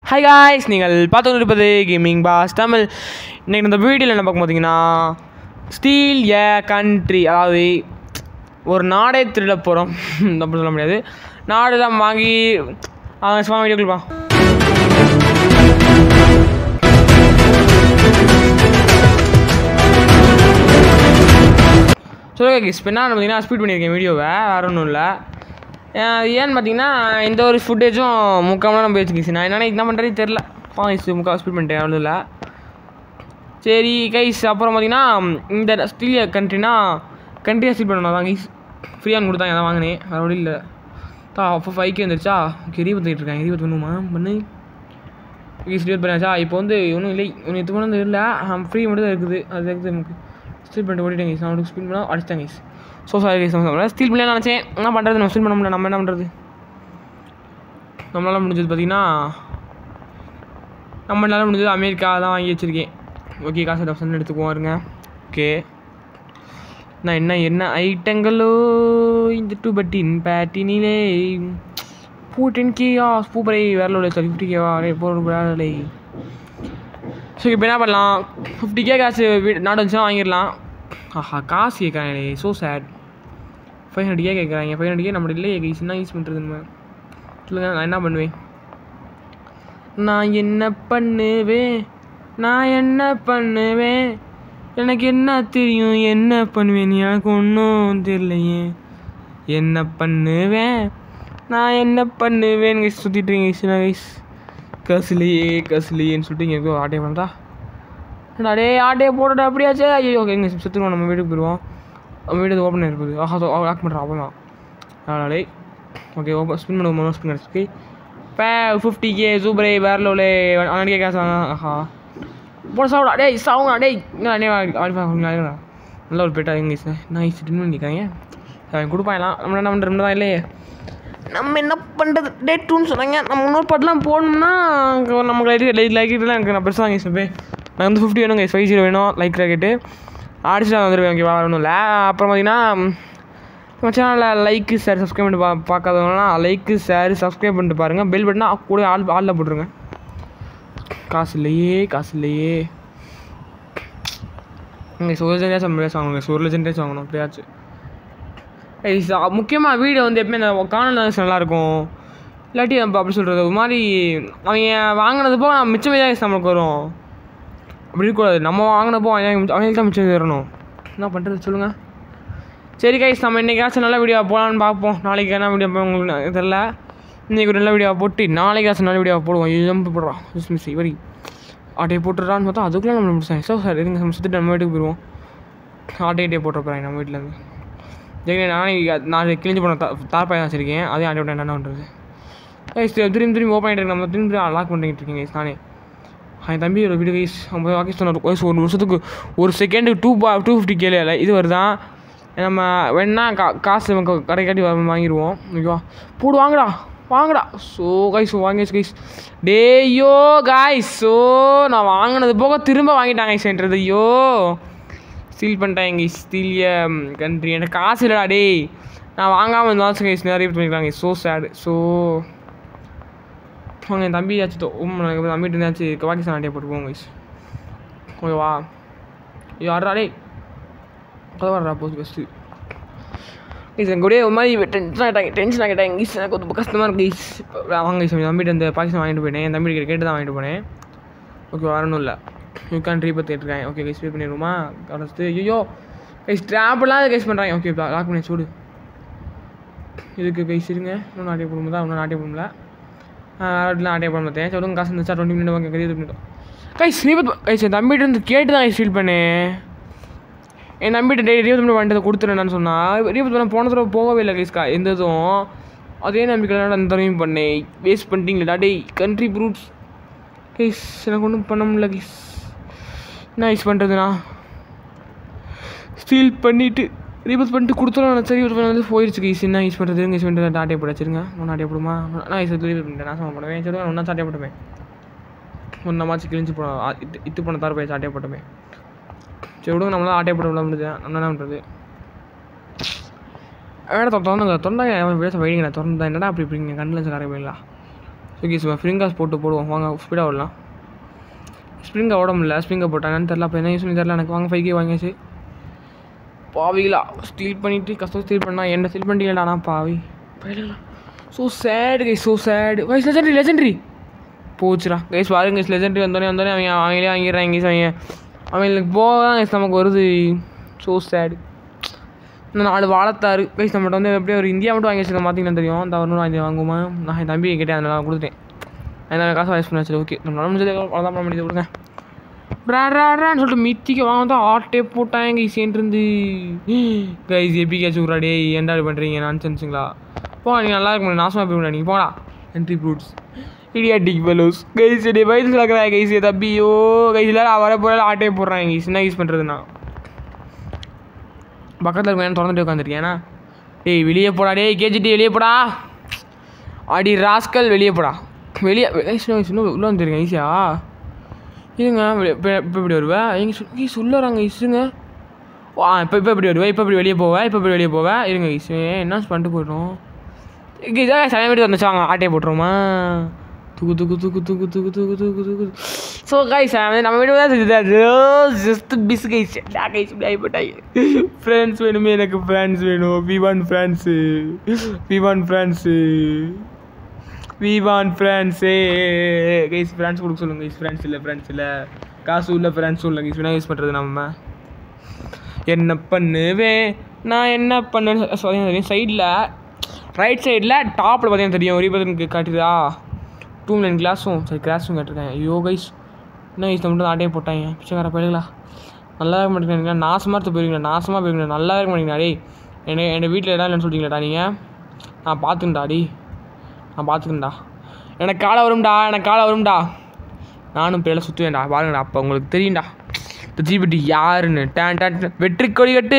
Hi guys, நீங்கள் பார்த்து கொண்டிருப்பது கேமிங் பாஸ் தமிழ். இன்றைக்கி இந்த வீடியோவில் என்ன பார்க்க பார்த்தீங்கன்னா, ஸ்டீல் ஏ கண்ட்ரி, அதாவது ஒரு நாடே திருட போகிறோம் அப்படி சொல்ல முடியாது, நாடு தான் வாங்கி சும்மா வீடியோக்குள்ளா. சொல்லுங்க கேஸ், இப்போ என்ன பார்த்தீங்கன்னா ஸ்பீட் பண்ணியிருக்கேன் வீடியோவை, வேறு ஒன்றும் இல்லை. ஏன்னு பார்த்தீங்கன்னா இந்த ஒரு ஃபுட்டேஜும் முக்கால் நம்ம வச்சுக்கிச்சு. நான் என்ன பண்ணுறது தெரில, முக்கால் ஸ்பீட் பண்ணிட்டேன், அவ்வளோ இல்லை. சரி கைஸ், அப்புறம் பார்த்தீங்கன்னா இந்த ஸ்டீல் கண்ட்ரினா கண்ட்ரியாக ஸ்டீல் பண்ணணும் தான் கைஸ். ஃப்ரீயாக கொடுத்தாங்க, அதான் வாங்கினேன், வேறு வழி இல்லை. அப்போ 5K வந்துருச்சா? ஓகே, ரீபத்து இருக்காங்க, ரீபத்து பண்ணுமா பண்ணு கைஸ், ரீபத் பண்ணியாச்சா? இப்போ வந்து ஒன்றும் இல்லை, ஒன்று எத்து பண்ணது இல்லை, ஃப்ரீ மட்டும் தான் இருக்குது. அது இருக்குது நமக்கு. ஸ்டீல் பண்ணிட்டு ஓடிட்டேன் கைஸ், நான் அவனுக்கு ஸ்பீட் பண்ணால் அடிச்சிட்டேன் guys. So sorry guys, steel பண்ணலாம் நினச்சேன். என்ன பண்ணுறது, நம்ம ஸ்டீல் பண்ண முடியல. நம்ம என்ன பண்ணுறது, நம்மளால் முடிஞ்சது பார்த்தீங்கன்னா நம்மளால் முடிஞ்சது அமெரிக்கா தான் வாங்கி வச்சுருக்கேன். ஓகே, காசு ஆப்ஷன் எடுத்துக்குவோம் இருங்க. ஓகே, நான் என்ன ஐட்டங்களோ இந்த 2 பட்டின் பேட்டினிலே $10K பூப்பரை வேற உள்ள சாரி 50K வேலை. ஸோ இப்போ என்ன பண்ணலாம், 50K காசு நாடு வந்துச்சுன்னா வாங்கிடலாம். ஆஹா, காசு கேட்குறாங்களே, ஸோ சேட். 500K கேட்குறாங்க. 500K நம்ம இல்லையே கைஸ், என்ன யூஸ் பண்ணுறது நம்ம சொல்லுங்கள். நான் என்ன பண்ணுவேன், எனக்கு என்ன தெரியும், என்ன பண்ணுவேன், எனக்கு ஒன்றும் தெரியலையே. என்ன பண்ணுவேன் கைஸ், சுற்றிட்டுருங்க கைஸ். கசுலையேன்னு சொல்லிட்டு இங்கே இருக்கோ ஆட்டே பண்ணுறா. அடே ஆட்டையை போட்டுட்டு அப்படியாச்சே. ஐயோ ஓகே, இங்கே சுற்றுவோம், நம்ம வீட்டுக்கு போயிடுவோம். நம்ம வீடு ஓப்பன் இருக்குது. லாக் பண்ணுறோம் அப்போ தான். அதனாலே ஓகே, ஸ்பின் பண்ணுவோம். ஸ்பின் கிடச்சிருக்கு. 50K சூப்பரே வேறு லெவலே. 100K காசு வாங்க. ஆஹா, போட சாப்பிடா டே சாவுங்க டே. நல்ல ஒரு பேட்டா எங்க சார் நான் டின் பண்ணிக்காங்க. அவன் கொடுப்பாங்களாம். நம்ம என்ன பண்ணுறது தான் இல்லையே, நம்ம என்ன பண்ணுறது. டேட் ரூம் சொன்னாங்க. நம்ம இன்னொரு பாட்டெலாம் போடணும்னா நமக்கு லைக்கிட்டலாம் எனக்கு நான் பெருசாக வாங்கி சொல்லுவேன். நான் வந்து 50 வேணும் கைஸ், 50 வேணும் லைக் ராக்கெட்டு ஆடிச்சு நான் வந்துடுவேன். ஓகே, வேணும் இல்லை. அப்புறம் பார்த்தீங்கன்னா நம்ம சேனலில் லைக்கு ஷேர் சப்ஸ்கிரைப் பண்ணிட்டு பார்க்காதவங்களாம் லைக்கு ஷேர் சப்ஸ்கிரைப் பண்ணிட்டு பாருங்கள். பெல் பட்டனா கூட ஆளில் போட்டுருங்க. காசு இல்லையே கைஸ். ஒரு லெஜெண்டாஸ் வாங்கணும், ஒரு லெஜெண்டாஸ் வாங்கணும் அப்படியாச்சு கைஸ். முக்கியமாக வீடியோ வந்து எப்பவுமே இந்த காணொலி நல்லாயிருக்கும். இல்லாட்டி நம்ம அப்படி சொல்கிறது ஒரு மாதிரி அவங்க வாங்கினது போக மிச்சம் கைஸ் நம்மளுக்கு வரும். அப்படி இருக்கக்கூடாது, நம்ம வாங்கினப்போ அவங்களுக்கு தான் மிச்சம் வரணும். என்ன பண்ணுறது சொல்லுங்கள். சரி கைஸ், நம்ம இன்றைக்காச்சும் நல்ல வீடியோ போகலான்னு பார்ப்போம். நாளைக்கு என்ன வீடியோ உங்களுக்கு தெரில. இன்றைக்கி ஒரு நல்ல வீடியோ போட்டு நாளைக்காச்சும் நல்ல வீடியோ போடுவோம். ஜம்பு போடுறோம் மிஸ் இவரி ஆட்டையை போட்டுறான்னு பார்த்தா அதுக்குள்ளே நம்ம முடிச்சேன். ஸோ சார் இருங்க, நம்ம சுற்றிட்டு நம்ம வீட்டுக்கு போயிடுவோம். ஆட்டையிட்டே போட்டுருப்பேன் நம்ம வீட்டிலேருந்து. ஜெய் நான் கிழிஞ்சு போன தார்பாய் வச்சுருக்கேன், அதே ஆட்டை விட்டேன். என்ன பண்ணுறது கைஸ், திரும்பி ஓப்பன் ஆகிட்டு இருக்கு. நம்ம திரும்பி லாக் பண்ணிட்டு இருக்கேன் கைஸ். நானே என் தம்பி ஒரு வீடியோ கைஸ் 50 வாக்கி சொன்னார். கைஸ் ஒரு வருஷத்துக்கு ஒரு செகண்டுக்கு 250K இது வருதான். நம்ம வேணா காசு நமக்கு கடைக்காட்டி வாங்கிடுவோம். ஓகேவா, போடு வாங்கடா. ஸோ கைஸ் வாங்கியாச்சு கைஸ். டேயோ கைஸ், ஸோ நான் வாங்கினது போக திரும்ப வாங்கிட்டாங்க கைஸ்ன்றது. ஐயோ ஸ்டீல் பண்ணிட்டாங்க கைஸ். ஸ்டீலிய கண்ட்ரி எனக்கு காசு இல்லைடா டே. நான் வாங்காமல் இருந்தாலும் கைஸ் நிறைய பண்ணிக்கிறாங்க. ஸோ சேடு. ஸோ அவங்க என் தம்பி ஆச்சு தம்பிட்டு இருந்தாச்சு பாகிஸ்தான் ஆட்டையை போட்டுக்குவோம் கைஸ். ஓகேவா, யாரா டே வர்றா போஸ் பெஸ்ட்டு கைஸ். என் கூடயே ஒரு மாதிரி டென்ஷன் ஆகிட்டாங்க கைஸ். எனக்கு ரொம்ப கஷ்டமாக இருக்குது கைஸ். வாங்க கைஸ், என் தம்பிட்டு அந்த பாகிஸ்தான் வாங்கிட்டு போயிட்டேன். என் தம்பி கேட்டு தான் வாங்கிட்டு போனேன். ஓகே, வரணும் இல்லை கண்ட்ரி பற்றி எடுத்துருக்கேன். ஓகே கைஸ், பே பண்ணிடுவோமா கடைசி. ஐயோ கைஸ், ட்ராப்லாம் கைஸ் பண்ணுறாங்க. ஓகே, லாக் பண்ணி சூடு இதுக்கு கைஸ். இருங்க, இன்னும் ஆட்டே போடும்போது தான் இன்னும் ஆட்டே போடல. அதெல்லாம் ஆட்டே போட மாட்டேன். சொல்லுங்க, காசு இருந்துச்சா 20 மினிட் வாங்க கறி பண்ணிட்டோம் கைஸ். கைஸ் என் தம்பிட்டு இருந்து கேட்டு தான் கைஸ் ஃபீல் பண்ணேன். என் நம்பிட்டு டே 20 மினிட் வாங்கிட்டு கொடுத்துருன்னு சொன்னால் 20 மினிட் போன தடவை போகவே இல்லை கைஸ்க்கா எந்த இதுவும். அதே நம்பிக்கையில் அந்த தடவையும் பண்ணேன். வேஸ்ட் பண்ணிட்டீங்களா டே கண்ட்ரி ப்ரூட்ஸ் கைஸ். எனக்கு ஒன்றும் பண்ண முடியல கைஸ். என்ன யூஸ் பண்ணுறதுண்ணா, ஸ்டீல் பண்ணிவிட்டு ரீபஸ் பண்ணிட்டு கொடுத்துரும். சரி வந்து போயிடுச்சு கைஸ். என்ன யூஸ் பண்ணுறது யூஸ் பண்ணுறது. ஆட்டையை போட வச்சுருங்க. ஒன்று ஆட்டையை போடுமா நான் யூஸ் பண்ணிட்டேன். நாசமாக பண்ணுவேன். சரி ஒன்றா ஆட்டையை போட்டுமே ஒன்றாச்சு கிழிஞ்சு போனோம். இத்து போன தார் போய் ஆட்டையை போட்டுமே. சரி விடுங்க, நம்மளால் ஆட்டையை போட விட முடியுது. நம்ம என்ன பண்ணுறது. வேணா திறந்துங்க பேச வைங்க. திறந்து என்னடா அப்படி இப்படிங்க கண்ணில் கரை போயிடலாம். ஓகே சார் ஸ்ப்ரிங்காஸ் போடுவோம் வாங்க ஸ்பீடாக ஓடலாம். ஸ்ப்ரிங்கை ஓட முடியல, ஸ்ப்ரிங்கை போட்டாங்கன்னு தெரில. அப்போ என்ன யூஸ் பண்ணி தெரில எனக்கு. வாங்க 5K வாங்கியாச்சு. பாவிகளா ஸ்டீல் பண்ணிவிட்டு கஷ்டம் ஸ்டீல் பண்ணா என்ன ஸ்டீல் பண்ணிட்டீங்களாண்ணா பாவி. ஸோ சேடு கைஸ், ஸோ சேடு கைஸ். லெஜெண்டரி போச்சுடா கைஸ். பாருங்க கைஸ், லெஜெண்டரி வந்தோடனே அவங்களே வாங்கிடுறாங்க கைஸ். அவங்களுக்கு போக கைஸ் நமக்கு வருது. ஸோ சேடு. இந்த 4 வாழத்தாரு கைஸ் நம்மகிட்ட வந்து எப்படியும் ஒரு இந்தியா மட்டும் வாங்கி வச்சுருக்கேன். பார்த்தீங்கன்னா தெரியும். அந்த ஒரு வாங்கி வாங்குமா நான் என் தம்பி கேட்டேன், அதனால் கொடுத்துட்டேன். அதனால் காசு வாய்ஸ் பண்ண வச்சு. ஓகே நம்மளால முடிஞ்சது அவ்வளோதான் பண்ண முடியுது. கொடுங்க ரான்னு சொல்லிட்டு மித்திக்க வாங்க தான் ஆட்டே போட்டாங்க கைஸ். ஏன்ட்டு கைஸ் எபிக்காச்சும் விட்றாடே ஏன்டா பண்ணுறீங்க நான்சென்ஸுங்களா? போ நீங்கள் நல்லா இருக்க முடியும், நாசமாக போய் நீங்கள் போடா. Entry fruits idiotic fellows guys. என்னுடைய வயசு நடக்கிறாங்க கைஸ். தம்பியோ கைஸ் இல்லை வர போகிற ஆட்டே போடுறாங்க கைஸ். என்ன யூஸ் பண்ணுறதுண்ணா பக்கத்தில் இருக்க திறந்துட்டு உட்காந்துருக்கேன். ஏன்னா டேய் வெளியே போடா, டேய் கேஜிடி வெளியே போடா, அடி ராஸ்கல் வெளியே போடா. வெளியே இன்னும் உள்ளே வந்துருக்கேன் ஈஸியா. இருங்க இப்போ இப்படி வருவேன் எங்கே சொல்லுறாங்க ஈஸுங்க. இப்போ இப்படி வருவேன், இப்போ இப்படி வெளியே போவேன், இப்போ இப்படி வெளியே போவேன். இருங்க ஈஸு என்ன பண்ணிட்டு போய்டும் இதான் சமயப்படி வந்துச்சாங்க ஆட்டையை போட்டுருமா. தூக்கு தூக்கு தூக்கு தூக்கு தூக்கு தூக்கு தூக்கு தூக்கு. ஸோ கைஸ் நம்ம வீடியோ தான் ஜஸ்ட் பிஸ் கைஸ். எல்லா கைஸ் இப்படி ஆகிப்பட்டாங்க. ஃப்ரெண்ட்ஸ் வேணுமே எனக்கு, ஃப்ரெண்ட்ஸ் வேணும். V1 friends, V1 friends, V1 friends guys. Friends கொடுக்க சொல்லுங்கள் கைஸ். ஃப்ரெண்ட்ஸ் இல்லை காசு உள்ள ஃப்ரெண்ட்ஸ் இல்லை கைஸ். என்ன யூஸ் பண்ணுறது நம்ம? என்ன பண்ணுவேன் நான் என்ன பண்ண சைடில் ரைட் சைடில் டாப்பில் பார்த்தீங்கன்னா தெரியும் ஒரு பதனுக்கு காட்டுதா 2 million கிளாஸும் சரி கிளாஸும் கேட்டிருக்கேன். ஐயோ கைஸ் என்ன கைஸ் மட்டும் ஆட்டையே போட்டாங்க. பிச்சைக்கார போயிடுங்களா நல்லா இருக்க மாட்டேங்கிறீங்களா? நாசமாக எடுத்து போயிருக்கீங்களா? நாசமாக போயிருக்கீங்களா? நல்லா இருக்க மாட்டேங்கிறா? டேய் என் வீட்டில் இடம் இல்லைன்னு சொல்லிட்டீங்களாடா நீங்கள்? நான் பார்த்துக்கிண்டா டி, நான் பார்த்துக்கிண்டா. எனக்கு காலை வரும்டா. நானும் பேரில் சுற்றுவேன்டா பாருங்கடா. அப்போ உங்களுக்கு தெரியும்டா இந்த ஜிபிடி யாருன்னு. வெற்றி கொடி கட்டு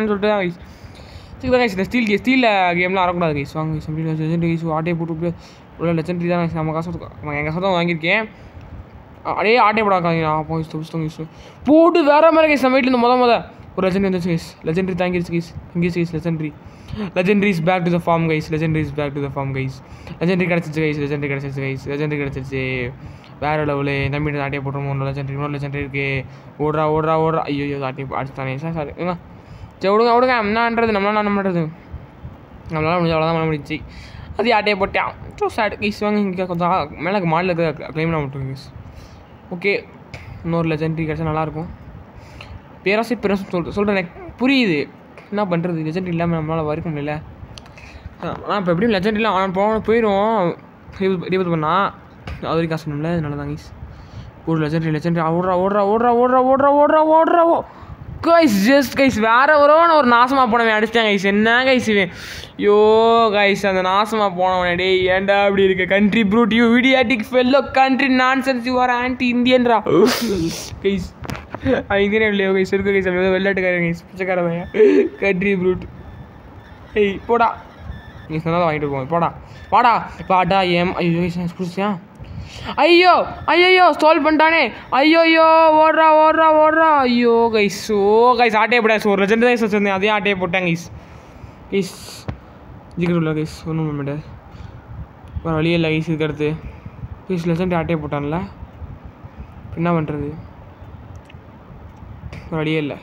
சொல்லிட்டு கைஸ். இந்த ஸ்டீலில் கேம்லாம் ஆடக்கூடாது கைஸ். வாங்க கைஸ் லெஜெண்டரி கைஸ். ஆட்டையை போட்டு உள்ள லெஜெண்டரி தான் நம்ம காசு எங்கள் காசு தான் வாங்கியிருக்கேன். அப்படியே ஆட்டையை போடாக்காங்க புஸ்தகம் கைஸ் போட்டு வேற மாதிரி கைஸ். நம்ம வீட்டில் இந்த ஒரு லெஜெண்டரி வந்துச்சு கைஸ். லெஜெண்டரி தாங்கிடுச்சு guys. English guys legendary is back to the form guys. Legendary கிடச்சிருச்சு வேறு லெவலு. நம்பிட்டு ஆட்டையை போட்டுருவோம். இன்னொரு லெஜெண்டரி இருக்குது. ஓடுறா. ஐயோ ஆட்டி அடிச்சுட்டானே சார் சரி விடுங்க என்னன்றது நம்மளால முடிஞ்சு அவ்வளோதான் பண்ண முடிச்சு. அது ஆட்டையை போட்டேன். So sad guys. வாங்க இங்கே கொஞ்சம் மேலே மாடல் இருக்க கிளைம் மட்டும் கைஸ். ஓகே இன்னொரு லெஜெண்டரி கிடச்சா நல்லாயிருக்கும். பேராசி சொல்கிறேன் எனக்கு புரியுது. என்ன பண்ணுறது லெஜெண்டரி இல்லாமல் நம்மளால் வரைக்க முடியல. ஆனால் இப்போ எப்படியும் லெஜெண்டரிலாம் போயிடும் ரீபத் பண்ணால் அது வரைக்கும் காசு பண்ணல. அதனால தான் கைஸ் ஒரு லெஜெண்டரி ஓடுறா கைஸ். ஜஸ்ட் கைஸ் வேறு ஒரு நாசமாக போனவன் அடிச்சிட்டேன் கைஸ். என்ன கைஸ் இவன்? யோ கைஸ் அந்த நாசமாக போனவனே டே ஏன்டா அப்படி இருக்கு? Country brute you idiotic fellow country nonsense you are anti இந்தியன்ரா கைஸ். இந்தியன் இல்லையோ கைஸ் இருக்கு கைஸ். வெள்ளாட்டுக்காரன் கைஸ் பிச்சைக்காரன் கண்ட்ரி ப்ரூட். ஏய் போடா நீ சொன்னதான் வாங்கிட்டு போவோம். வாடா ஐயோ கைஸ் புடிச்சியா? ஐயோ ஸ்டால் பண்ணிட்டானே. ஐயோ ஓடுறா. ஐயோ கைஸ் ஆட்டையை போட்டேன். ஒரு லெஜெண்டரி கைஸ் வச்சுருந்தேன் அதே ஆட்டையை போட்டேன் கைஸ். ஜிக்கெட் உள்ள கைஸ் ஒன்றும் பண்ண ஒரு வழியே இல்லை கைஸ். இதுக்கடுத்து கைஸ் லெஜெண்டரி ஆட்டையை போட்டான்ல என்ன பண்ணுறது? ஒரு வழியே இல்லை.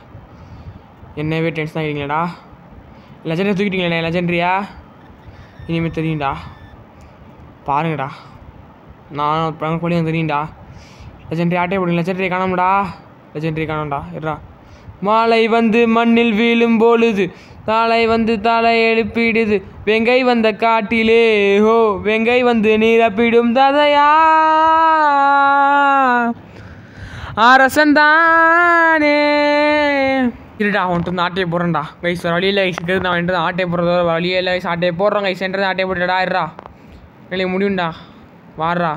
என்னவே டென்ஷன் ஆகிட்டீங்களாடா? லெஜெண்டரி தூக்கிட்டீங்களே லெஜெண்டரியா? இனிமேல் தெரியும்டா பாருங்கடா. நான் படி தெரியும்டா. லெஜெண்டரி ஆட்டையை போடுங்க. லெஜெண்டரி காணோம்டா. இருடா. மாலை வந்து மண்ணில் வீழும் பொழுது தாளை வந்து தலை எழுப்பிடுது. வெங்கை வந்த காட்டிலே வெங்கை வந்து நீரப்பிடும் ததையா அரசன் தானே. இருடா அவன்ட்டு வந்து ஆட்டையை போடுறேன்டா கைஸ். வழியில் கைஸ் நான் வந்துட்டு ஆட்டையை போடுறதோ வழியே இல்லை கைஸ். ஆட்டையை போடுறோம் கைஸ். சென்றது ஆட்டையை போட்டுடா. இருடா எனக்கு முடியும்டா. வாடுறா.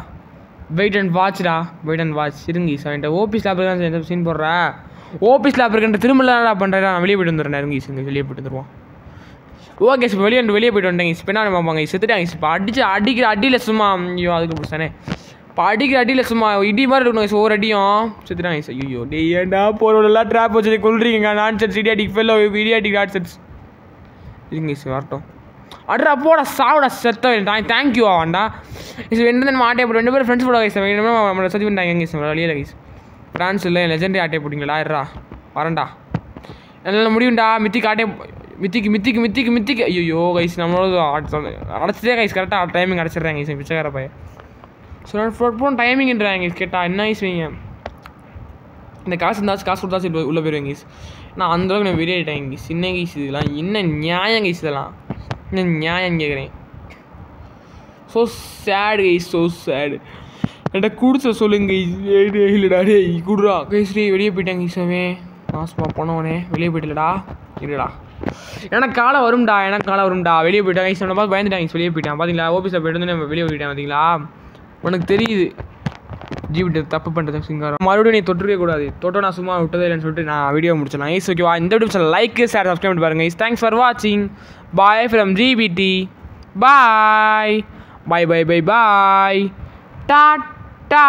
வெயிட் அண்ட் வாட்ச் இருங்க ஈஸ். அவன்கிட்ட ஓபி ஸ்லாப் தான் சீன் போடுறா. ஓபி ஸ்லாப் இருக்குன்ற திரும்பலாம் பண்ணுறேன். நான் வெளியே போய்ட்டு வந்துடுறேன். இருங்க ஈஸ் வெளியே போய்ட்டு வந்துடுவான். ஓகே சார் வெளியே போய்ட்டு வந்தேங்க ஈஸ். இப்போ என்ன பார்ப்பாங்க செத்துட்டாங்க ஈஸ். இப்போ அடிக்கிற அடியில் சும்மா ஐயோ அதுக்கு பிடிச்சானே. இப்போ அடிக்கிற அடியில் சும்மா இடி மாதிரி இருக்கணும் கைஸ். ஒவ்வொரு அடியும் செத்துட்டாங்க கைஸ். ஐயோ டே ஏன்டா போகிறவங்களெல்லாம் ட்ராப் வச்சு கொள்றீங்க. Nonsense idiotic fellow idiotic nonsense. இருங்க கைஸ் வரட்டும். அட்ரா போட சாவிடா செத்த தேங்க்யூ ஆவாண்டா கைஸ் என்ன ஆட்டே போட்டு 2 பேரும் ஃப்ரெண்ட்ஸ் போட கைஸ் நம்மளை சர்ச் பண்ணிட்டாங்க கைஸ் வழியில் கைஸ் ஃப்ரான்ஸ் இல்லை லெஜெண்டரி ஆட்டே போட்டிங்களா இருடா வரேன்டா என்னால் முடியும்டா மித்திக்கு ஐயோ கைஸ் நம்மளோட அடைச்சிட்டே கைஸ் கரெக்டாக டைமிங் அடைச்சிட்றேன் கைஸ் பிச்சைக்கார பையன் ஸோ ஃபோன் டைமிங்ன்றாங்க கைஸ் கேட்டால் என்ன கைஸ் வைங்க இந்த காசு இருந்தாச்சும் காசு கொடுத்தாச்சும் உள்ளே போயிடுவேங்க கைஸ் நான் அந்தளவுக்கு நான் வெளியேட்டேன் கைஸ் என்ன கைஸ் இதெல்லாம் என்ன நியாயம் கைஸ் இதெல்லாம் என்ன நியாயம் கேட்குறேன் ஸோ சேடு கைஸ் ஸோ சேடு என்கிட்ட கொடுத்த சொல்லுங்க இல்லைடா டே கொடுறா கைஸ் டே வெளியே போயிட்டேன் கைஸாவே மாசமாக போனவனே வெளியே போயிட்டலடா இல்லைடா எனக்கு காலை வரும்டா வெளியே போயிட்டேன் கைஸ் நம்ம பார்த்து பயந்துட்டாங்க கைஸ் வெளியே போயிட்டேன் பார்த்தீங்களா ஆஃபீஸில் போய்ட்டு வந்து நம்ம வெளியே போயிட்டேன் பார்த்தீங்களா உனக்கு தெரியுது ஜீவிட்டு தப்பு பண்ணுறது சிங்காரம் மறுபடியும் நீ தொட்டுவே கூடாது நான் சும்மா விட்டதே இல்லைன்னு சொல்லிட்டு நான் வீடியோ முடிச்சிடலாம் கைஸ் ஓகேவா இந்த வீடியோ லைக் ஷேர் சப்ஸ்கிரைப் பண்ணி பாருங்க கைஸ் தேங்க்ஸ் ஃபார் வாட்சிங் bye from GPT bye tata